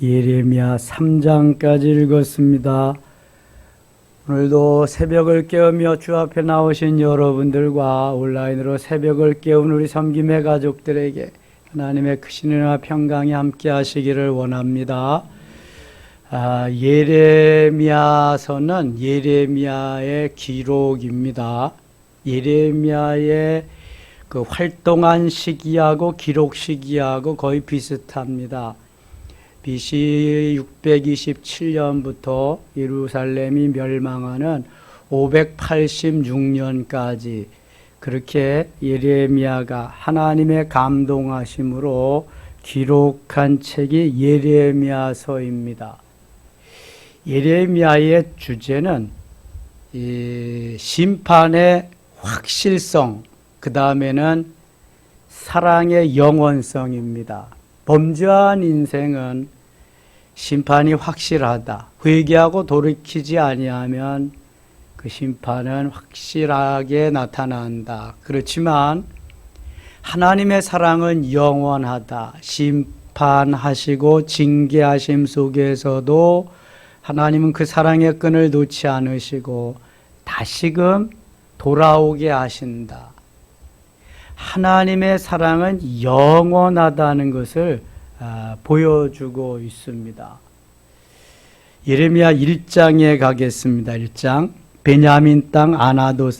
예레미야 3장까지 읽었습니다. 오늘도 새벽을 깨우며 주 앞에 나오신 여러분들과 온라인으로 새벽을 깨운 우리 섬김의 가족들에게 하나님의 크신 은혜와 평강이 함께 하시기를 원합니다. 예레미야서는 예레미야의 기록입니다. 예레미야의 그 활동한 시기하고 기록 시기하고 거의 비슷합니다. BC 627년부터 예루살렘이 멸망하는 586년까지 그렇게 예레미야가 하나님의 감동하심으로 기록한 책이 예레미야서입니다. 예레미야의 주제는 이 심판의 확실성, 그 다음에는 사랑의 영원성입니다. 범죄한 인생은 심판이 확실하다. 회개하고 돌이키지 아니하면 그 심판은 확실하게 나타난다. 그렇지만 하나님의 사랑은 영원하다. 심판하시고 징계하심 속에서도 하나님은 그 사랑의 끈을 놓지 않으시고 다시금 돌아오게 하신다. 하나님의 사랑은 영원하다는 것을 보여주고 있습니다. 예레미야 1장에 가겠습니다. 1장. 베냐민 땅 아나도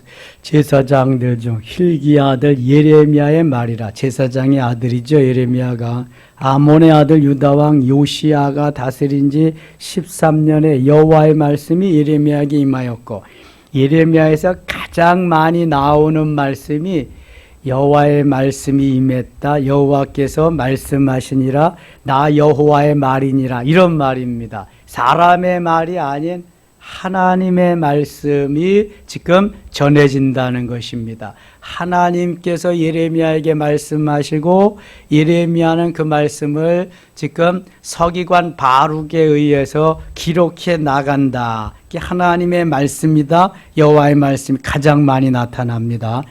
제사장들 중 hil기야 아들 예레미야의 말이라. 제사장의 아들이죠. 예레미야가. 아몬의 아들 유다왕 요시야가 다스린 지 13년에 여호와의 말씀이 예레미야에게 임하였고, 예레미야에서 가장 많이 나오는 말씀이 여호와의 말씀이 임했다. 여호와께서 말씀하시니라. 나 여호와의 말이니라. 이런 말입니다. 사람의 말이 아닌 하나님의 말씀이 지금 전해진다는 것입니다. 하나님께서 예레미야에게 말씀하시고 예레미야는 그 말씀을 지금 서기관 바룩에 의해서 기록해 나간다. 이게 하나님의 말씀이다. 여호와의 말씀이 가장 많이 나타납니다.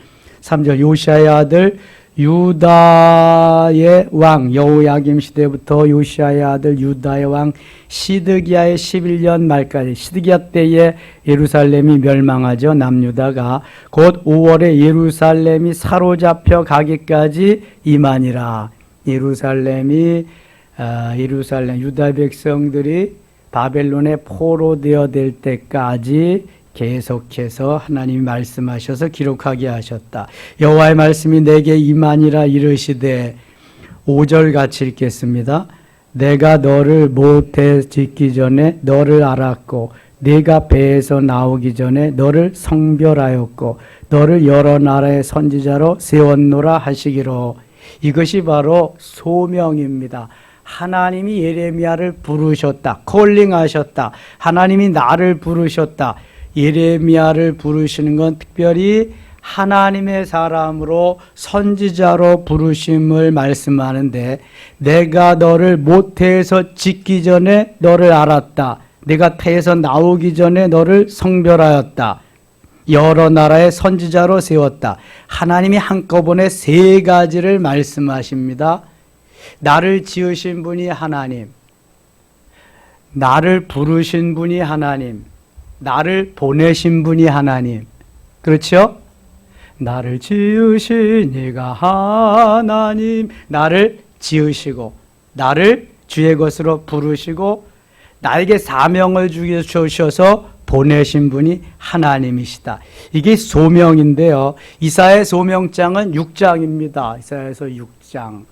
3절 요시야의 아들 유다의 왕 여호야김 시대부터 요시야의 아들 유다의 왕 시드기야의 11년 말까지, 시드기야 때에 예루살렘이 멸망하죠. 남유다가. 곧 5월에 예루살렘이 사로잡혀 가기까지 이만이라. 예루살렘 유다 백성들이 바벨론에 포로되어 될 때까지 계속해서 하나님이 말씀하셔서 기록하게 하셨다. 여호와의 말씀이 내게 임하니라 이르시되, 5절 같이 읽겠습니다. 내가 너를 모태에 짓기 전에 너를 알았고 네가 배에서 나오기 전에 너를 성별하였고 너를 여러 나라의 선지자로 세웠노라 하시기로. 이것이 바로 소명입니다. 하나님이 예레미야를 부르셨다. 콜링하셨다. 하나님이 나를 부르셨다. 예레미야를 부르시는 건 특별히 하나님의 사람으로 선지자로 부르심을 말씀하는데, 내가 너를 모태에서 짓기 전에 너를 알았다. 내가 태에서 나오기 전에 너를 성별하였다. 여러 나라의 선지자로 세웠다. 하나님이 한꺼번에 세 가지를 말씀하십니다. 나를 지으신 분이 하나님, 나를 부르신 분이 하나님, 나를 보내신 분이 하나님. 그렇죠? 나를 지으신 이가 하나님. 나를 지으시고 나를 주의 것으로 부르시고 나에게 사명을 주셔서 보내신 분이 하나님이시다. 이게 소명인데요. 이사야의 소명장은 6장입니다. 이사야에서 6장.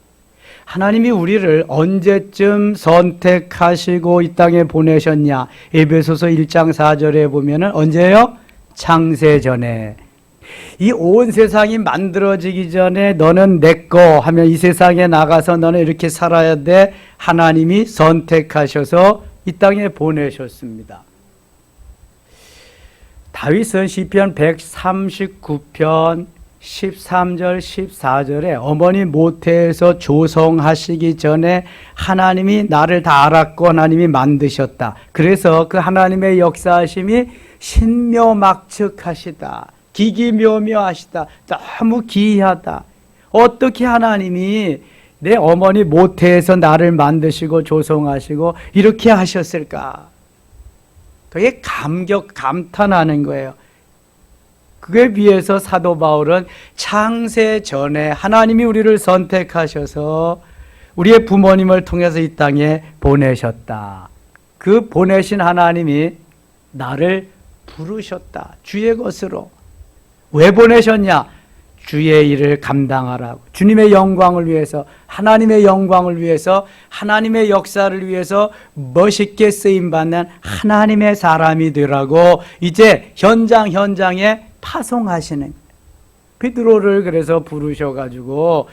하나님이 우리를 언제쯤 선택하시고 이 땅에 보내셨냐? 에베소서 1장 4절에 보면은 언제요? 창세전에. 이 온 세상이 만들어지기 전에 너는 내 거 하면 이 세상에 나가서 너는 이렇게 살아야 돼. 하나님이 선택하셔서 이 땅에 보내셨습니다. 다윗은 시편 139편 13절 14절에 어머니 모태에서 조성하시기 전에 하나님이 나를 다 알았고 하나님이 만드셨다. 그래서 그 하나님의 역사하심이 신묘막측하시다. 기기묘묘하시다. 너무 기이하다. 어떻게 하나님이 내 어머니 모태에서 나를 만드시고 조성하시고 이렇게 하셨을까? 그게 감탄하는 거예요. 그에 비해서 사도 바울은 창세 전에 하나님이 우리를 선택하셔서 우리의 부모님을 통해서 이 땅에 보내셨다. 그 보내신 하나님이 나를 부르셨다. 주의 것으로. 왜 보내셨냐? 주의 일을 감당하라고. 주님의 영광을 위해서, 하나님의 영광을 위해서, 하나님의 역사를 위해서 멋있게 쓰임받는 하나님의 사람이 되라고 이제 현장에 파송하시는. 베드로를 그래서 부르셔가지고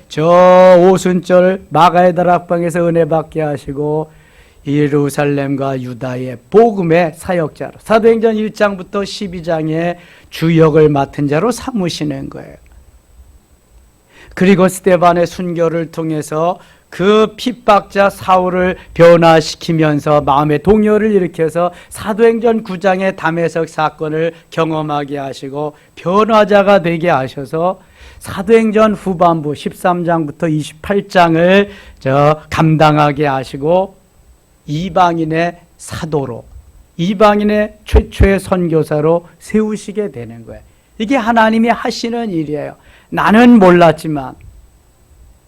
저 오순절 마가의 다락방에서 은혜 받게 하시고 예루살렘과 유다의 복음의 사역자로 사도행전 1장부터 12장의 주역을 맡은 자로 삼으시는 거예요. 그리고 스데반의 순교를 통해서 그 핍박자 사울을 변화시키면서 마음의 동요를 일으켜서 사도행전 9장의 담에석 사건을 경험하게 하시고 변화자가 되게 하셔서 사도행전 후반부 13장부터 28장을 감당하게 하시고 이방인의 사도로, 이방인의 최초의 선교사로 세우시게 되는 거예요. 이게 하나님이 하시는 일이에요. 나는 몰랐지만,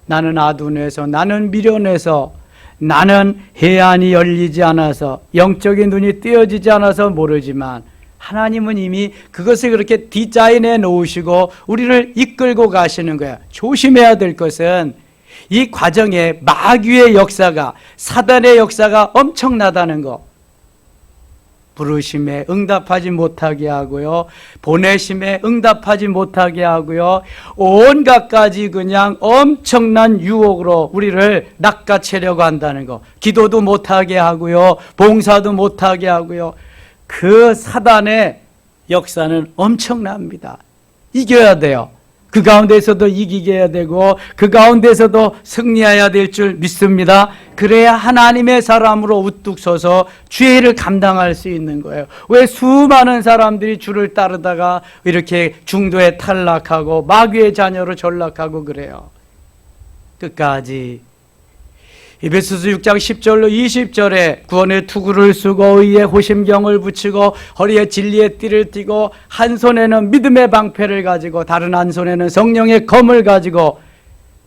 나는 아둔해서, 나는 미련해서, 나는 해안이 열리지 않아서, 영적인 눈이 띄어지지 않아서 모르지만 하나님은 이미 그것을 그렇게 디자인해 놓으시고 우리를 이끌고 가시는 거예요. 조심해야 될 것은 이 과정에 마귀의 역사가, 사단의 역사가 엄청나다는 거. 부르심에 응답하지 못하게 하고요, 보내심에 응답하지 못하게 하고요, 온갖 가지 그냥 엄청난 유혹으로 우리를 낚아채려고 한다는 거. 기도도 못하게 하고요, 봉사도 못하게 하고요. 그 사단의 역사는 엄청납니다. 이겨야 돼요. 그 가운데서도 이기게 해야 되고 그 가운데서도 승리해야 될 줄 믿습니다. 그래야 하나님의 사람으로 우뚝 서서 주의 일을 감당할 수 있는 거예요. 왜 수많은 사람들이 주를 따르다가 이렇게 중도에 탈락하고 마귀의 자녀로 전락하고 그래요. 끝까지 에베소서 6장 10절로 20절에 구원의 투구를 쓰고 의의 호심경을 붙이고 허리에 진리의 띠를 띠고 한 손에는 믿음의 방패를 가지고 다른 한 손에는 성령의 검을 가지고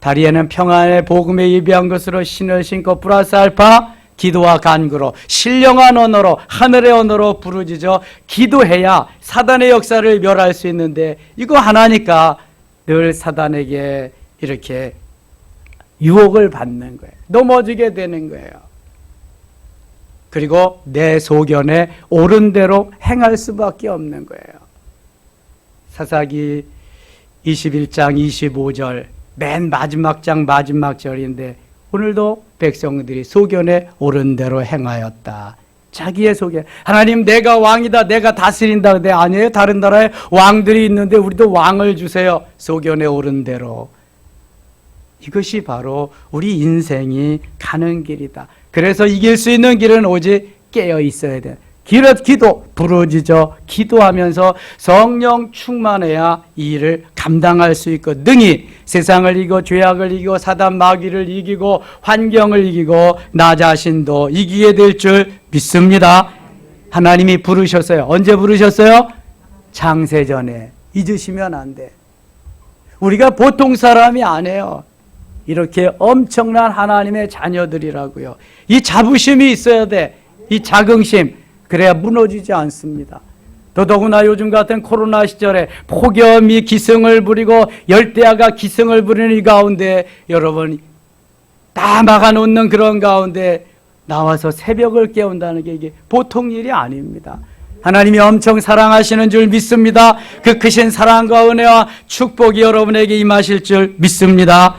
다리에는 평안의 복음에 예비한 것으로 신을 신고 플러스 알파 기도와 간구로 신령한 언어로 하늘의 언어로 부르짖어 기도해야 사단의 역사를 멸할 수 있는데 이거 하나니까 늘 사단에게 이렇게 유혹을 받는 거예요. 넘어지게 되는 거예요. 그리고 내 소견에 옳은 대로 행할 수밖에 없는 거예요. 사사기 21장 25절 맨 마지막 장 마지막 절인데 오늘도 백성들이 소견에 옳은 대로 행하였다. 자기의 소견. 하나님 내가 왕이다, 내가 다스린다. 근데 아니에요. 다른 나라에 왕들이 있는데 우리도 왕을 주세요. 소견에 옳은 대로. 이것이 바로 우리 인생이 가는 길이다. 그래서 이길 수 있는 길은 오직 깨어 있어야 돼. 기도, 부르짖어 기도하면서 성령 충만해야 이 일을 감당할 수 있고 능히 세상을 이기고 죄악을 이기고 사단 마귀를 이기고 환경을 이기고 나 자신도 이기게 될 줄 믿습니다. 하나님이 부르셨어요. 언제 부르셨어요? 창세전에. 잊으시면 안 돼. 우리가 보통 사람이 아니에요. 이렇게 엄청난 하나님의 자녀들이라고요. 이 자부심이 있어야 돼. 이 자긍심. 그래야 무너지지 않습니다. 더더구나 요즘 같은 코로나 시절에 폭염이 기승을 부리고 열대야가 기승을 부리는 이 가운데 여러분 다 막아놓는 그런 가운데 나와서 새벽을 깨운다는 게 이게 보통 일이 아닙니다. 하나님이 엄청 사랑하시는 줄 믿습니다. 그 크신 사랑과 은혜와 축복이 여러분에게 임하실 줄 믿습니다.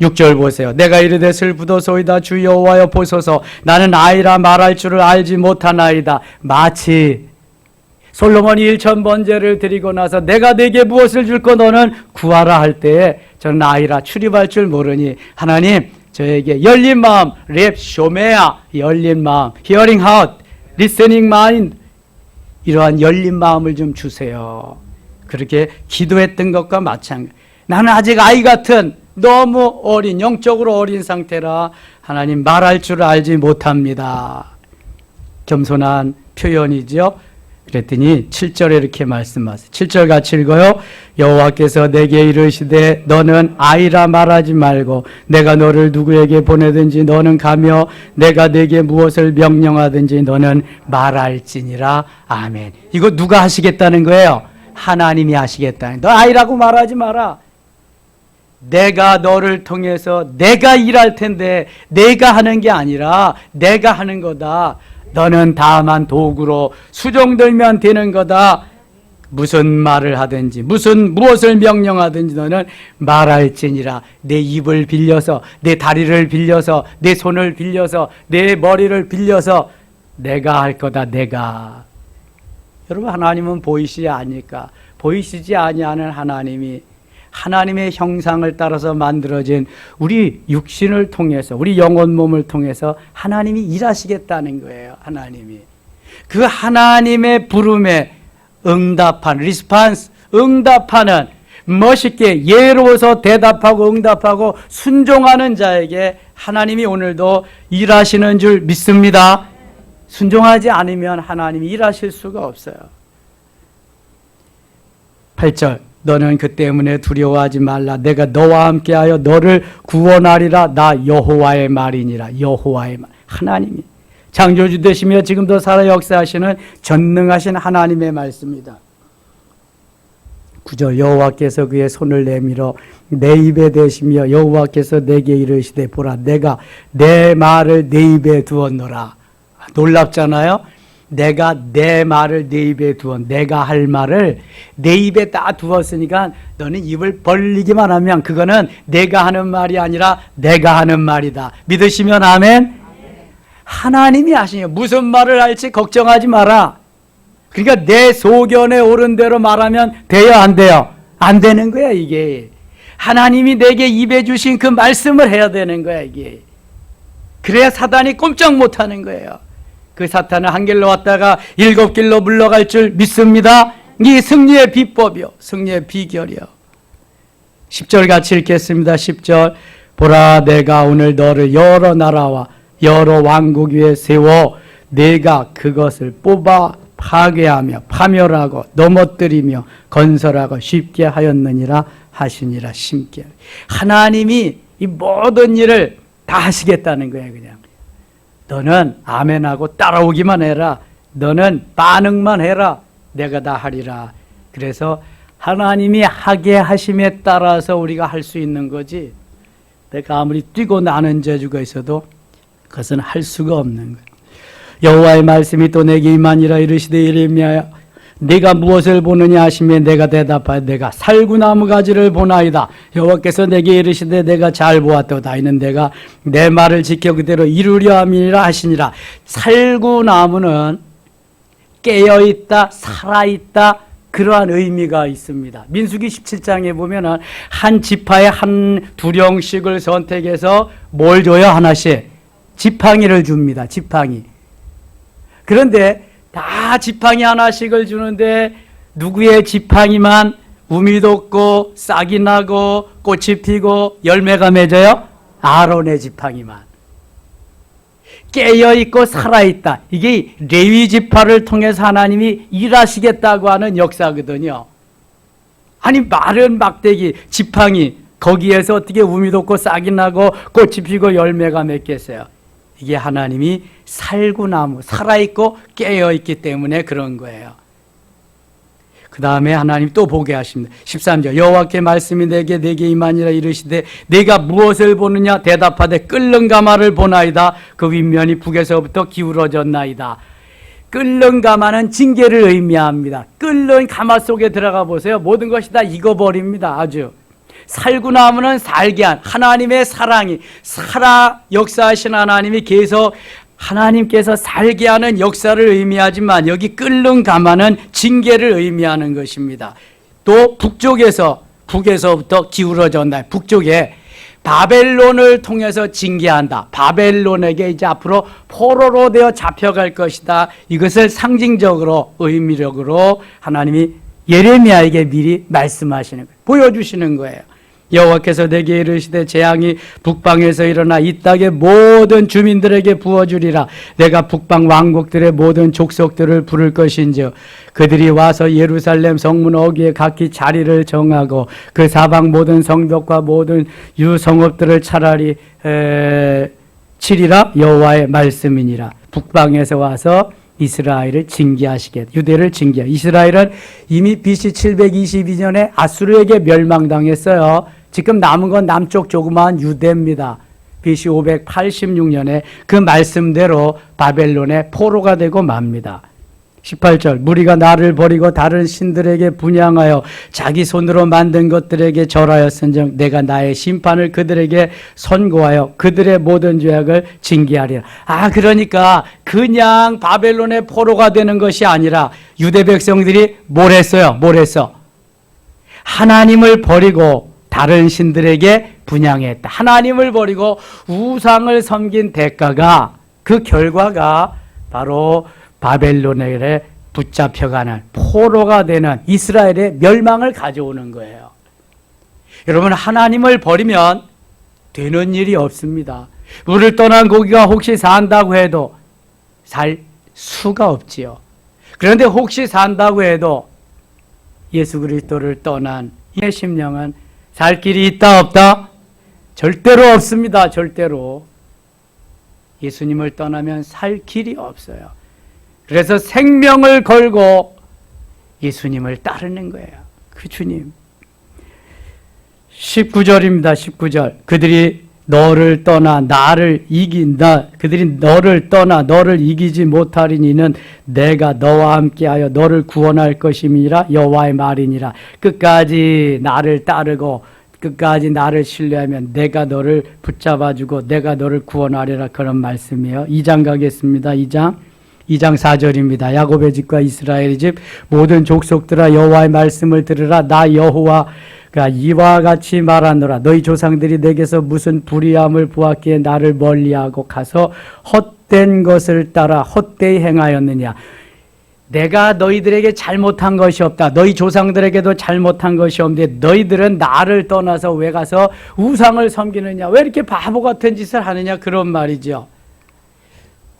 6절 보세요. 내가 이르되 슬프도소이다 주 여호와여 보소서 나는 아이라 말할 줄을 알지 못하나이다. 마치 솔로몬이 1000번제를 드리고 나서 내가 네게 무엇을 줄까 너는 구하라 할 때에 저는 아이라 출입할 줄 모르니 하나님 저에게 열린 마음 랩 쇼메아 열린 마음 히어링 하웃 리스닝 마인드 이러한 열린 마음을 좀 주세요. 그렇게 기도했던 것과 마찬가지. 나는 아직 아이 같은 너무 어린, 영적으로 어린 상태라 하나님 말할 줄 알지 못합니다. 겸손한 표현이죠. 그랬더니 7절에 이렇게 말씀하세요. 7절 같이 읽어요. 여호와께서 내게 이르시되 너는 아이라 말하지 말고 내가 너를 누구에게 보내든지 너는 가며 내가 내게 무엇을 명령하든지 너는 말할지니라. 아멘. 이거 누가 하시겠다는 거예요? 하나님이 하시겠다는 거예요. 너 아이라고 말하지 마라. 내가 너를 통해서 내가 일할 텐데 내가 하는 게 아니라 내가 하는 거다. 너는 다만 도구로 수종들면 되는 거다. 무슨 말을 하든지 무엇을 명령하든지 너는 말할지니라. 내 입을 빌려서 내 다리를 빌려서 내 손을 빌려서 내 머리를 빌려서 내가 할 거다. 내가. 여러분 하나님은 보이시지 않을까? 보이시지 아니하는 하나님이 하나님의 형상을 따라서 만들어진 우리 육신을 통해서 우리 영혼 몸을 통해서 하나님이 일하시겠다는 거예요. 하나님이 그 하나님의 부름에 응답하는 리스판스 응답하는 멋있게 예로워서 대답하고 응답하고 순종하는 자에게 하나님이 오늘도 일하시는 줄 믿습니다. 순종하지 않으면 하나님이 일하실 수가 없어요. 8절 너는 그 때문에 두려워하지 말라. 내가 너와 함께하여 너를 구원하리라. 나 여호와의 말이니라. 여호와의 말. 하나님이 창조주 되시며 지금도 살아 역사하시는 전능하신 하나님의 말씀입니다. 9절 여호와께서 그의 손을 내밀어 내 입에 대시며 여호와께서 내게 이르시되 보라 내가 내 말을 내 입에 두었노라. 놀랍잖아요. 내가 내 말을 내 입에 두어 내가 할 말을 내 입에 딱 두었으니까 너는 입을 벌리기만 하면 그거는 내가 하는 말이 아니라 내가 하는 말이다. 믿으시면 아멘. 하나님이 하시니 무슨 말을 할지 걱정하지 마라. 그러니까 내 소견에 오른 대로 말하면 돼요 안 돼요? 안 되는 거야 이게. 하나님이 내게 입에 주신 그 말씀을 해야 되는 거야 이게. 그래야 사단이 꼼짝 못하는 거예요. 그 사탄은 한 길로 왔다가 7길로 물러갈 줄 믿습니다. 이 승리의 비법이요. 승리의 비결이요. 10절 같이 읽겠습니다. 10절 보라 내가 오늘 너를 여러 나라와 여러 왕국 위에 세워 내가 그것을 뽑아 파괴하며 파멸하고 넘어뜨리며 건설하고 쉽게 하였느니라 하시니라. 심게 하나님이 이 모든 일을 다 하시겠다는 거예요. 그냥 너는 아멘하고 따라오기만 해라. 너는 반응만 해라. 내가 다 하리라. 그래서 하나님이 하게 하심에 따라서 우리가 할 수 있는 거지 내가 아무리 뛰고 나는 재주가 있어도 그것은 할 수가 없는 거예요. 여호와의 말씀이 또 내게 임하니라. 이르시되 예레미야야 네가 무엇을 보느냐 하시며 내가 대답하여 내가 살구나무 가지를 보나이다. 여호와께서 내게 이르시되 내가 잘 보았도다. 이는 내가 내 말을 지켜 그대로 이루려 함이라 하시니라. 살구나무는 깨어있다 살아있다 그러한 의미가 있습니다. 민수기 17장에 보면은 한 지파에 한 두령씩을 선택해서 뭘 줘요? 하나씩 지팡이를 줍니다. 지팡이. 그런데 다 지팡이 하나씩을 주는데 누구의 지팡이만 우미 돋고 싹이 나고 꽃이 피고 열매가 맺어요? 아론의 지팡이만. 깨어있고 살아있다. 이게 레위 지파를 통해서 하나님이 일하시겠다고 하는 역사거든요. 아니 마른 막대기 지팡이 거기에서 어떻게 우미 돋고 싹이 나고 꽃이 피고 열매가 맺겠어요? 이게 하나님이 살구나무 살아있고 깨어있기 때문에 그런 거예요. 그 다음에 하나님 또 보게 하십니다. 13절 여호와께 말씀이 내게 임하니라. 이르시되 네가 무엇을 보느냐 대답하되 끓는 가마를 보나이다. 그 윗면이 북에서부터 기울어졌나이다. 끓는 가마는 징계를 의미합니다. 끓는 가마 속에 들어가 보세요. 모든 것이 다 익어버립니다. 아주 살구나무는 살게 한 하나님의 사랑이 살아 역사하신 하나님이 계속 하나님께서 살게 하는 역사를 의미하지만 여기 끓는 가마는 징계를 의미하는 것입니다. 또 북에서부터 기울어졌나. 북쪽에 바벨론을 통해서 징계한다. 바벨론에게 이제 앞으로 포로로 되어 잡혀갈 것이다. 이것을 상징적으로 의미력으로 하나님이 예레미야에게 미리 말씀하시는 거예요. 보여주시는 거예요. 여호와께서 내게 이르시되 재앙이 북방에서 일어나 이 땅의 모든 주민들에게 부어주리라. 내가 북방 왕국들의 모든 족속들을 부를 것인지요 그들이 와서 예루살렘 성문 어귀에 각기 자리를 정하고 그 사방 모든 성벽과 모든 유성읍들을 차라리 치리라. 여호와의 말씀이니라. 북방에서 와서 이스라엘을 징계하시겠다. 유대를 징계하. 이스라엘은 이미 BC 722년에 아수르에게 멸망당했어요. 지금 남은 건 남쪽 조그마한 유대입니다. BC 586년에 그 말씀대로 바벨론의 포로가 되고 맙니다. 18절 무리가 나를 버리고 다른 신들에게 분향하여 자기 손으로 만든 것들에게 절하였은즉 내가 나의 심판을 그들에게 선고하여 그들의 모든 죄악을 징계하리라. 그러니까 그냥 바벨론의 포로가 되는 것이 아니라 유대 백성들이 뭘 했어요? 뭘 했어? 하나님을 버리고 다른 신들에게 분향했다. 하나님을 버리고 우상을 섬긴 대가가, 그 결과가 바로 바벨론에 붙잡혀가는 포로가 되는 이스라엘의 멸망을 가져오는 거예요. 여러분, 하나님을 버리면 되는 일이 없습니다. 물을 떠난 고기가 혹시 산다고 해도 살 수가 없지요. 그런데 혹시 산다고 해도 예수 그리스도를 떠난 이 심령은 살 길이 있다 없다? 절대로 없습니다. 절대로. 예수님을 떠나면 살 길이 없어요. 그래서 생명을 걸고 예수님을 따르는 거예요. 그 주님. 19절입니다. 19절. 그들이 너를 떠나 나를 이긴다. 그들이 너를 떠나 너를 이기지 못하리니는 내가 너와 함께하여 너를 구원할 것임이라. 여호와의 말이니라. 끝까지 나를 따르고 끝까지 나를 신뢰하면 내가 너를 붙잡아주고 내가 너를 구원하리라. 그런 말씀이에요. 2장 가겠습니다. 2장 4절입니다. 야곱의 집과 이스라엘의 집 모든 족속들아 여호와의 말씀을 들으라. 나 여호와가 이와 같이 말하노라. 너희 조상들이 내게서 무슨 불의함을 보았기에 나를 멀리하고 가서 헛된 것을 따라 헛되이 행하였느냐. 내가 너희들에게 잘못한 것이 없다. 너희 조상들에게도 잘못한 것이 없는데 너희들은 나를 떠나서 왜 가서 우상을 섬기느냐. 왜 이렇게 바보 같은 짓을 하느냐. 그런 말이죠.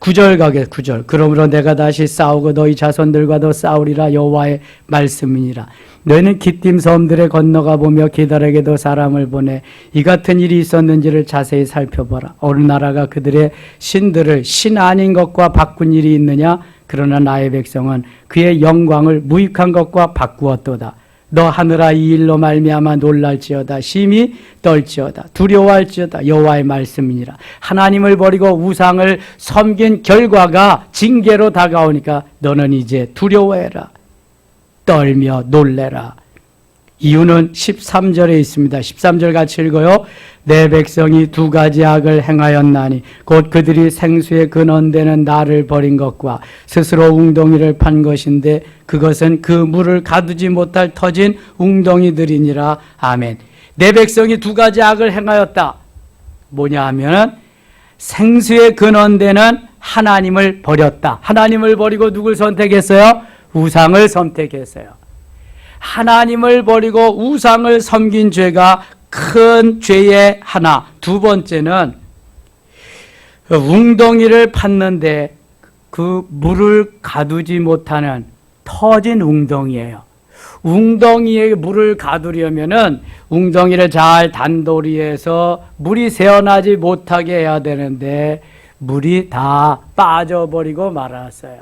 9절 가게 9절. 그러므로 내가 다시 싸우고 너희 자손들과도 싸우리라. 여호와의 말씀이니라. 너희는 기띔 섬들에 건너가 보며 게달에게도 사람을 보내 이 같은 일이 있었는지를 자세히 살펴보라. 어느 나라가 그들의 신들을 신 아닌 것과 바꾼 일이 있느냐. 그러나 나의 백성은 그의 영광을 무익한 것과 바꾸었도다. 너 하늘아 이 일로 말미암아 놀랄지어다. 심히 떨지어다. 두려워할지어다. 여호와의 말씀이니라. 하나님을 버리고 우상을 섬긴 결과가 징계로 다가오니까 너는 이제 두려워해라. 떨며 놀래라. 이유는 13절에 있습니다. 13절 같이 읽어요. 내 백성이 두 가지 악을 행하였나니 곧 그들이 생수의 근원되는 나를 버린 것과 스스로 웅덩이를 판 것인데 그것은 그 물을 가두지 못할 터진 웅덩이들이니라. 아멘. 내 백성이 두 가지 악을 행하였다. 뭐냐 하면은 생수의 근원되는 하나님을 버렸다. 하나님을 버리고 누굴 선택했어요? 우상을 선택했어요. 하나님을 버리고 우상을 섬긴 죄가 큰 죄의 하나. 두 번째는 웅덩이를 팠는데 그 물을 가두지 못하는 터진 웅덩이예요. 웅덩이에 물을 가두려면은 웅덩이를 잘 단도리해서 물이 새어나지 못하게 해야 되는데 물이 다 빠져버리고 말았어요.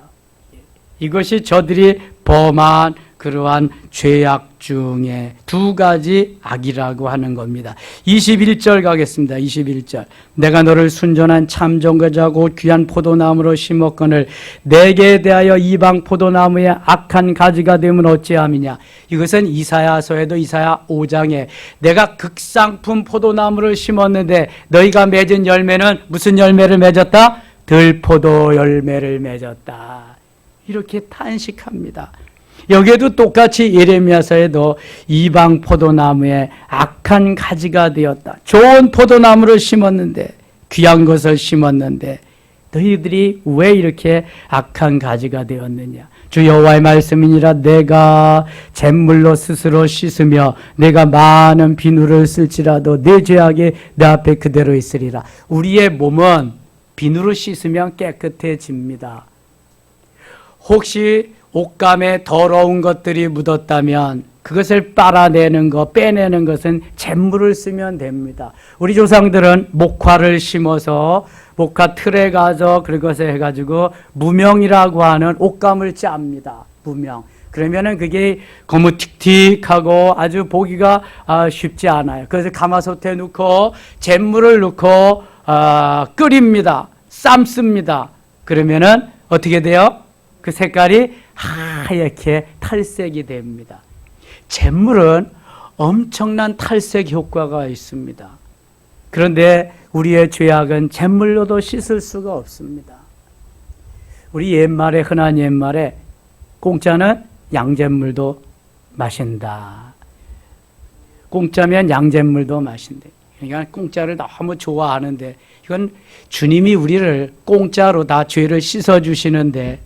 이것이 저들이 범한 그러한 죄악 중에 두 가지 악이라고 하는 겁니다. 21절 가겠습니다. 21절. 내가 너를 순전한 참 정거자고 귀한 포도나무로 심었거늘 내게 대하여 이방 포도나무의 악한 가지가 되면 어찌함이냐. 이것은 이사야서에도 이사야 5장에 내가 극상품 포도나무를 심었는데 너희가 맺은 열매는 무슨 열매를 맺었다? 들포도 열매를 맺었다. 이렇게 탄식합니다. 여기에도 똑같이 예레미야서에도 이방 포도나무에 악한 가지가 되었다. 좋은 포도나무를 심었는데, 귀한 것을 심었는데 너희들이 왜 이렇게 악한 가지가 되었느냐. 주 여호와의 말씀이니라. 내가 잿물로 스스로 씻으며 내가 많은 비누를 쓸지라도 내 죄악이 내 앞에 그대로 있으리라. 우리의 몸은 비누로 씻으면 깨끗해집니다. 혹시 옷감에 더러운 것들이 묻었다면 그것을 빨아내는 것, 빼내는 것은 잿물을 쓰면 됩니다. 우리 조상들은 목화를 심어서 목화 틀에 가서 그것을 해가지고 무명이라고 하는 옷감을 짭니다. 무명. 그러면은 그게 거무틱틱하고 아주 보기가 쉽지 않아요. 그래서 가마솥에 넣고 잿물을 넣고 끓입니다. 삶습니다. 그러면은 어떻게 돼요? 그 색깔이 하얗게 탈색이 됩니다. 잿물은 엄청난 탈색 효과가 있습니다. 그런데 우리의 죄악은 잿물로도 씻을 수가 없습니다. 우리 옛말에, 흔한 옛말에 공짜는 양잿물도 마신다. 공짜면 양잿물도 마신다. 그러니까 공짜를 너무 좋아하는데 이건 주님이 우리를 공짜로 다 죄를 씻어주시는데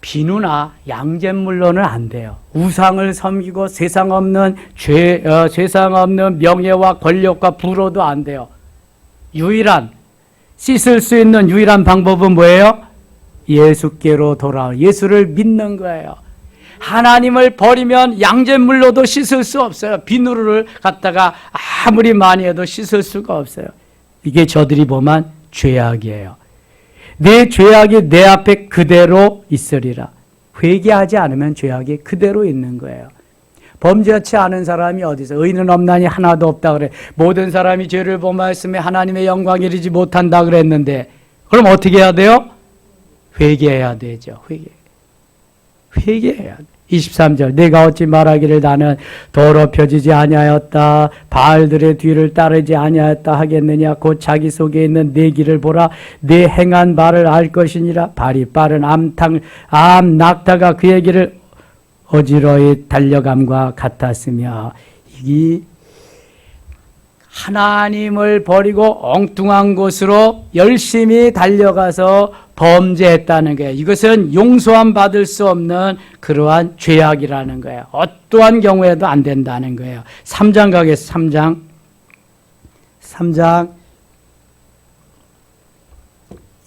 비누나 양잿물로는 안 돼요. 우상을 섬기고 세상 없는 세상 없는 명예와 권력과 부로도 안 돼요. 유일한 씻을 수 있는 유일한 방법은 뭐예요? 예수께로 돌아온 예수를 믿는 거예요. 하나님을 버리면 양잿물로도 씻을 수 없어요. 비누를 갖다가 아무리 많이 해도 씻을 수가 없어요. 이게 저들이 범한 죄악이에요. 내 죄악이 내 앞에 그대로 있으리라. 회개하지 않으면 죄악이 그대로 있는 거예요. 범죄치 않은 사람이 어디서 의인은 없나니 하나도 없다 그래. 모든 사람이 죄를 범하였으며 하나님의 영광 이르지 못한다 그랬는데 그럼 어떻게 해야 돼요? 회개해야 되죠. 회개해야 돼. 23절 내가 어찌 말하기를 나는 더럽혀지지 아니하였다 바알들의 뒤를 따르지 아니하였다 하겠느냐. 곧 자기 속에 있는 내 길을 보라. 내 행한 바를 알 것이니라. 발이 빠른 암 낙타가 그의 길을 어지러이 달려감과 같았으며. 이 하나님을 버리고 엉뚱한 곳으로 열심히 달려가서 범죄했다는 거예요. 이것은 용서함 받을 수 없는 그러한 죄악이라는 거예요. 어떠한 경우에도 안 된다는 거예요. 3장 가겠습니다. 3장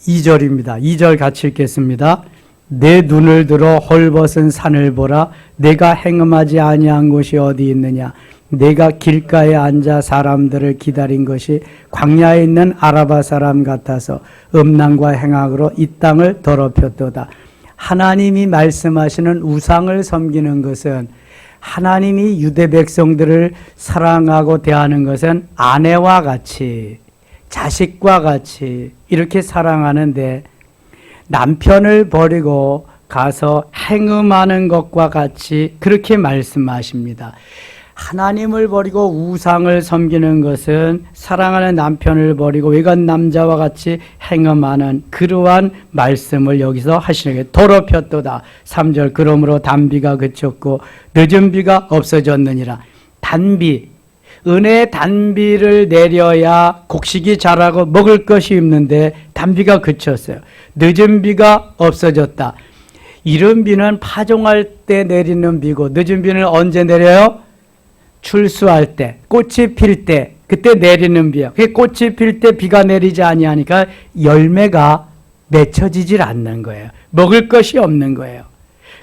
2절입니다. 2절 같이 읽겠습니다. 내 눈을 들어 헐벗은 산을 보라. 내가 행음하지 아니한 곳이 어디 있느냐. 내가 길가에 앉아 사람들을 기다린 것이 광야에 있는 아라바 사람 같아서 음란과 행악으로 이 땅을 더럽혔도다. 하나님이 말씀하시는 우상을 섬기는 것은 하나님이 유대 백성들을 사랑하고 대하는 것은 아내와 같이 자식과 같이 이렇게 사랑하는데 남편을 버리고 가서 행음하는 것과 같이 그렇게 말씀하십니다. 하나님을 버리고 우상을 섬기는 것은 사랑하는 남편을 버리고 외간 남자와 같이 행음하는 그러한 말씀을 여기서 하시는 게 더럽혔도다. 3절 그러므로 단비가 그쳤고 늦은 비가 없어졌느니라. 단비, 은혜의 단비를 내려야 곡식이 자라고 먹을 것이 있는데 단비가 그쳤어요. 늦은 비가 없어졌다. 이른 비는 파종할 때 내리는 비고 늦은 비는 언제 내려요? 출수할 때, 꽃이 필 때, 그때 내리는 비야. 그 꽃이 필 때 비가 내리지 아니하니까 열매가 맺혀지질 않는 거예요. 먹을 것이 없는 거예요.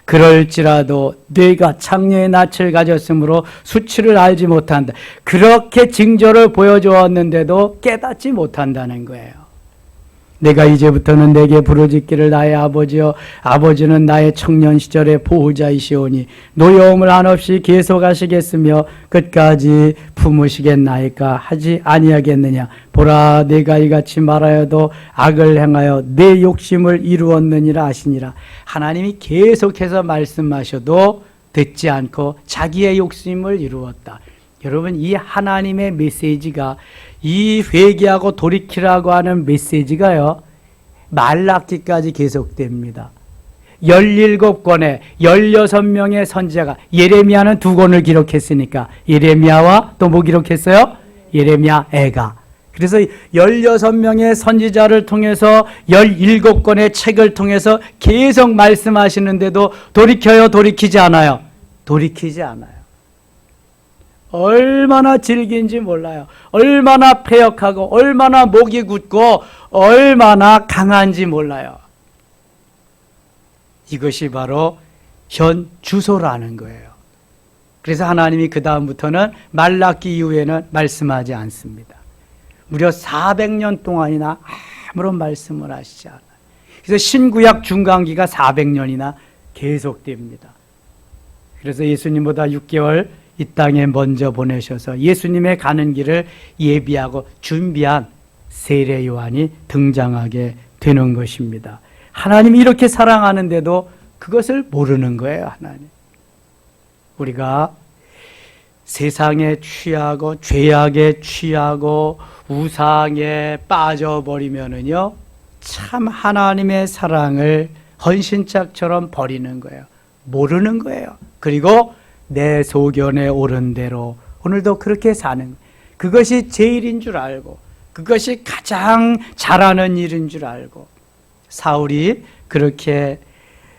그럴지라도 뇌가 창녀의 낯을 가졌으므로 수치를 알지 못한다. 그렇게 징조를 보여주었는데도 깨닫지 못한다는 거예요. 내가 이제부터는 내게 부르짖기를 나의 아버지여 아버지는 나의 청년 시절의 보호자이시오니 노여움을 한없이 계속하시겠으며 끝까지 품으시겠나이까 하지 아니하겠느냐. 보라 내가 이같이 말하여도 악을 행하여 내 욕심을 이루었느니라 하시니라. 하나님이 계속해서 말씀하셔도 듣지 않고 자기의 욕심을 이루었다. 여러분 이 하나님의 메시지가 이 회개하고 돌이키라고 하는 메시지가요 말라기까지 계속됩니다. 17권에 16명의 선지자가 예레미야는 2권을 기록했으니까 예레미야와 또 뭐 기록했어요? 예레미야 애가. 그래서 16명의 선지자를 통해서 17권의 책을 통해서 계속 말씀하시는데도 돌이켜요, 돌이키지 않아요? 돌이키지 않아요. 얼마나 질긴지 몰라요. 얼마나 패역하고 얼마나 목이 굳고 얼마나 강한지 몰라요. 이것이 바로 현 주소라는 거예요. 그래서 하나님이 그 다음부터는 말라기 이후에는 말씀하지 않습니다. 무려 400년 동안이나 아무런 말씀을 하시지 않아요. 그래서 신구약 중간기가 400년이나 계속됩니다. 그래서 예수님보다 6개월 이 땅에 먼저 보내셔서 예수님의 가는 길을 예비하고 준비한 세례 요한이 등장하게 되는 것입니다. 하나님이 이렇게 사랑하는데도 그것을 모르는 거예요, 하나님. 우리가 세상에 취하고 죄악에 취하고 우상에 빠져버리면은요, 참 하나님의 사랑을 헌신짝처럼 버리는 거예요. 모르는 거예요. 그리고 내 소견에 오른 대로 오늘도 그렇게 사는, 그것이 제일인 줄 알고 그것이 가장 잘하는 일인 줄 알고, 사울이 그렇게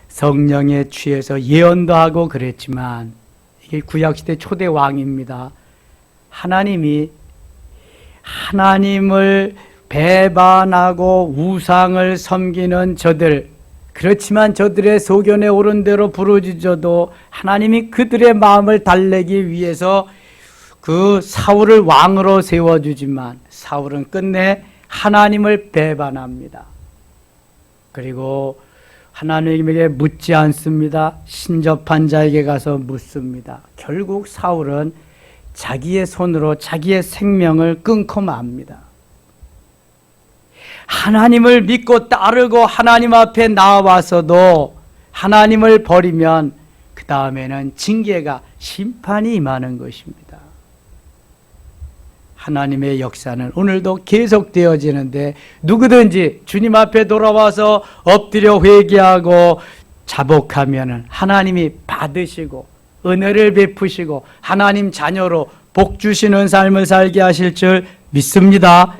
성령에 취해서 예언도 하고 그랬지만, 이게 구약시대 초대 왕입니다. 하나님을 배반하고 우상을 섬기는 저들, 그렇지만 저들의 소견에 오른 대로 부르짖어도 하나님이 그들의 마음을 달래기 위해서 그 사울을 왕으로 세워주지만 사울은 끝내 하나님을 배반합니다. 그리고 하나님에게 묻지 않습니다. 신접한 자에게 가서 묻습니다. 결국 사울은 자기의 손으로 자기의 생명을 끊고 맙니다. 하나님을 믿고 따르고 하나님 앞에 나와서도 하나님을 버리면 그 다음에는 징계가, 심판이 임하는 것입니다. 하나님의 역사는 오늘도 계속되어지는데, 누구든지 주님 앞에 돌아와서 엎드려 회개하고 자복하면 하나님이 받으시고 은혜를 베푸시고 하나님 자녀로 복 주시는 삶을 살게 하실 줄 믿습니다.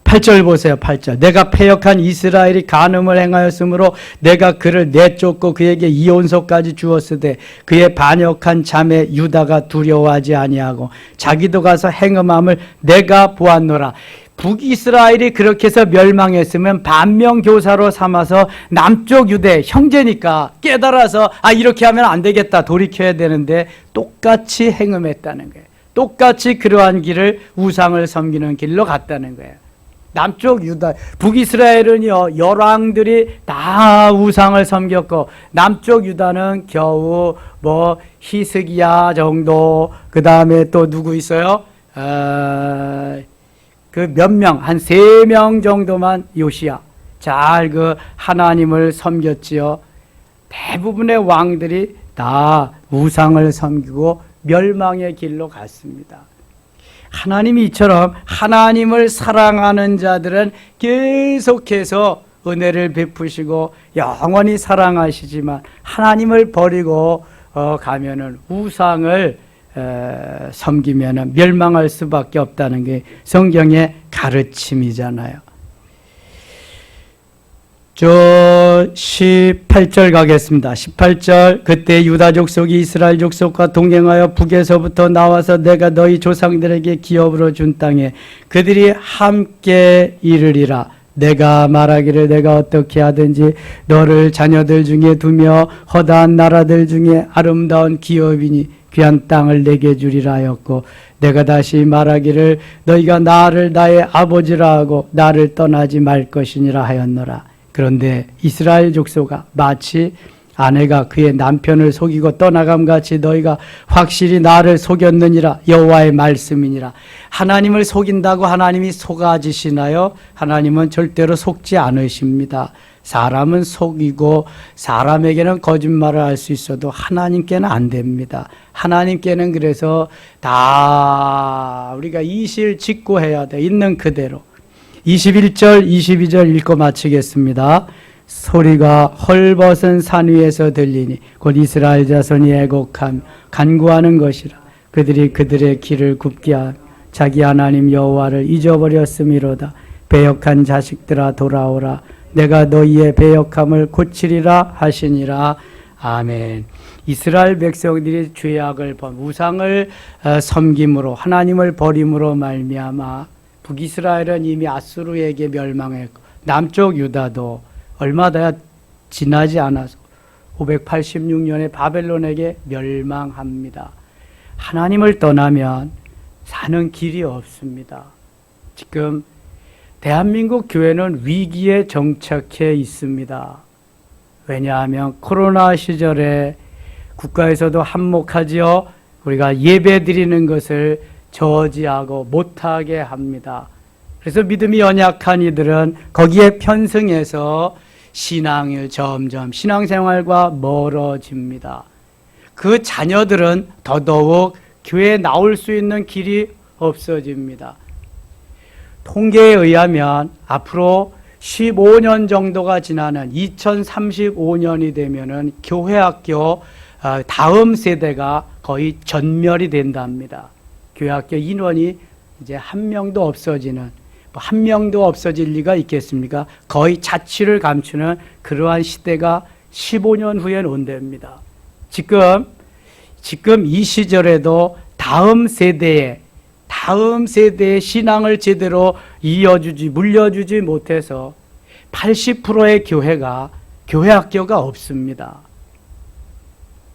8절 보세요. 8절. 내가 패역한 이스라엘이 간음을 행하였으므로 내가 그를 내쫓고 그에게 이혼소까지 주었으되 그의 반역한 자매 유다가 두려워하지 아니하고 자기도 가서 행음함을 내가 보았노라. 북이스라엘이 그렇게 해서 멸망했으면 반면교사로 삼아서 남쪽 유대 형제니까 깨달아서 이렇게 하면 안 되겠다, 돌이켜야 되는데 똑같이 행음했다는 거예요. 똑같이 그러한 길을, 우상을 섬기는 길로 갔다는 거예요. 남쪽 유다, 북이스라엘은요, 열왕들이 다 우상을 섬겼고, 남쪽 유다는 겨우 히스기야 정도, 그 다음에 또 누구 있어요? 그 몇 명, 한 3명 정도만 요시야. 잘 그 하나님을 섬겼지요. 대부분의 왕들이 다 우상을 섬기고 멸망의 길로 갔습니다. 하나님이 이처럼 하나님을 사랑하는 자들은 계속해서 은혜를 베푸시고 영원히 사랑하시지만, 하나님을 버리고 가면은, 우상을 섬기면은 멸망할 수밖에 없다는 게 성경의 가르침이잖아요. 저 18절 가겠습니다. 18절. 그때 유다 족속이 이스라엘 족속과 동행하여 북에서부터 나와서 내가 너희 조상들에게 기업으로 준 땅에 그들이 함께 이르리라. 내가 말하기를 내가 어떻게 하든지 너를 자녀들 중에 두며 허다한 나라들 중에 아름다운 기업이니 귀한 땅을 내게 주리라 하였고, 내가 다시 말하기를 너희가 나를 나의 아버지라 하고 나를 떠나지 말 것이니라 하였노라. 그런데 이스라엘 족속아, 마치 아내가 그의 남편을 속이고 떠나감같이 너희가 확실히 나를 속였느니라. 여호와의 말씀이니라. 하나님을 속인다고 하나님이 속아지시나요? 하나님은 절대로 속지 않으십니다. 사람은 속이고 사람에게는 거짓말을 할 수 있어도 하나님께는 안 됩니다. 하나님께는 그래서 다 우리가 이실직고해야 돼. 있는 그대로. 21절, 22절 읽고 마치겠습니다. 소리가 헐벗은 산 위에서 들리니 곧 이스라엘 자손이 애곡하며 간구하는 것이라. 그들이 그들의 길을 굽게 하며 자기 하나님 여호와를 잊어버렸음이로다. 배역한 자식들아 돌아오라. 내가 너희의 배역함을 고치리라 하시니라. 아멘. 이스라엘 백성들이 죄악을 우상을 섬김으로 하나님을 버림으로 말미암아 북이스라엘은 이미 아수르에게 멸망했고 남쪽 유다도 얼마 지나지 않아서 586년에 바벨론에게 멸망합니다. 하나님을 떠나면 사는 길이 없습니다. 지금 대한민국 교회는 위기에 정착해 있습니다. 왜냐하면 코로나 시절에 국가에서도 한몫하지요. 우리가 예배 드리는 것을 저지하고 못하게 합니다. 그래서 믿음이 연약한 이들은 거기에 편승해서 신앙을 점점 신앙생활과 멀어집니다. 그 자녀들은 더더욱 교회에 나올 수 있는 길이 없어집니다. 통계에 의하면 앞으로 15년 정도가 지나는 2035년이 되면은 교회학교 다음 세대가 거의 전멸이 된답니다. 교회학교 인원이 이제 한 명도 없어지는, 한 명도 없어질 리가 있겠습니까? 거의 자취를 감추는 그러한 시대가 15년 후엔 온답니다. 지금 이 시절에도 다음 세대의 신앙을 제대로 물려주지 못해서 80%의 교회학교가 없습니다.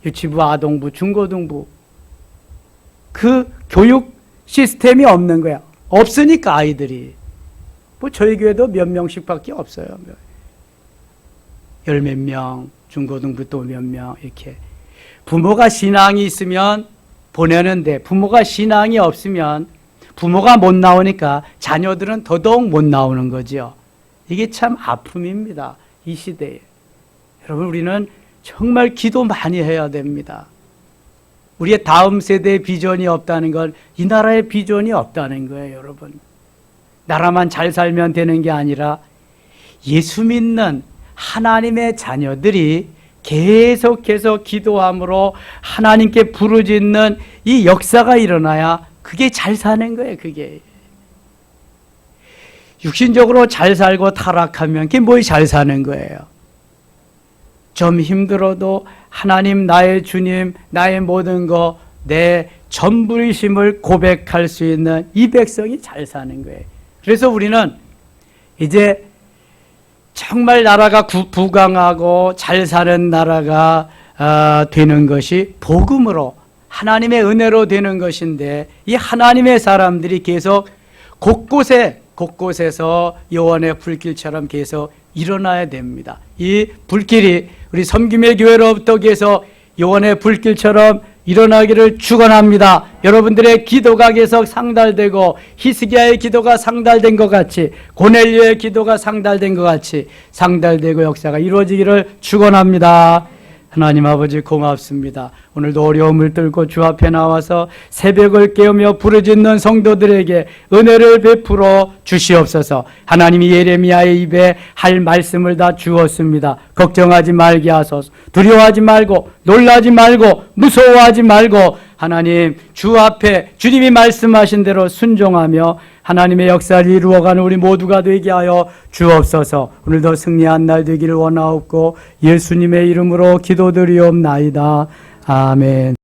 유치부, 아동부, 중고등부, 그 교육 시스템이 없는 거야. 없으니까 아이들이. 저희 교회도 몇 명씩밖에 없어요. 열 몇 명, 중고등부 또 몇 명, 이렇게. 부모가 신앙이 있으면 보내는데 부모가 신앙이 없으면 부모가 못 나오니까 자녀들은 더더욱 못 나오는 거죠. 이게 참 아픔입니다. 이 시대에. 여러분, 우리는 정말 기도 많이 해야 됩니다. 우리의 다음 세대의 비전이 없다는 건 이 나라의 비전이 없다는 거예요, 여러분. 나라만 잘 살면 되는 게 아니라 예수 믿는 하나님의 자녀들이 계속해서 기도함으로 하나님께 부르짖는 이 역사가 일어나야 그게 잘 사는 거예요, 그게. 육신적으로 잘 살고 타락하면 그게 뭘 잘 사는 거예요. 좀 힘들어도 하나님 나의 주님, 나의 모든 거, 내 전부이심을 고백할 수 있는 이 백성이 잘 사는 거예요. 그래서 우리는 이제 정말 나라가 부강하고 잘 사는 나라가 되는 것이 복음으로 하나님의 은혜로 되는 것인데 이 하나님의 사람들이 계속 곳곳에서 여호와의 불길처럼 계속 일어나야 됩니다. 이 불길이 우리 섬김의 교회로부터 계속 여호와의 불길처럼 일어나기를 축원합니다. 여러분들의 기도가 계속 상달되고 히스기야의 기도가 상달된 것 같이 고넬료의 기도가 상달된 것 같이 상달되고 역사가 이루어지기를 축원합니다. 하나님 아버지 고맙습니다. 오늘도 어려움을 뚫고 주 앞에 나와서 새벽을 깨우며 부르짖는 성도들에게 은혜를 베풀어 주시옵소서. 하나님이 예레미야의 입에 할 말씀을 다 주었습니다. 걱정하지 말게 하소서. 두려워하지 말고 놀라지 말고 무서워하지 말고 하나님 주 앞에 주님이 말씀하신 대로 순종하며 하나님의 역사를 이루어가는 우리 모두가 되게 하여 주옵소서. 오늘도 승리한 날 되기를 원하옵고 예수님의 이름으로 기도드리옵나이다. 아멘.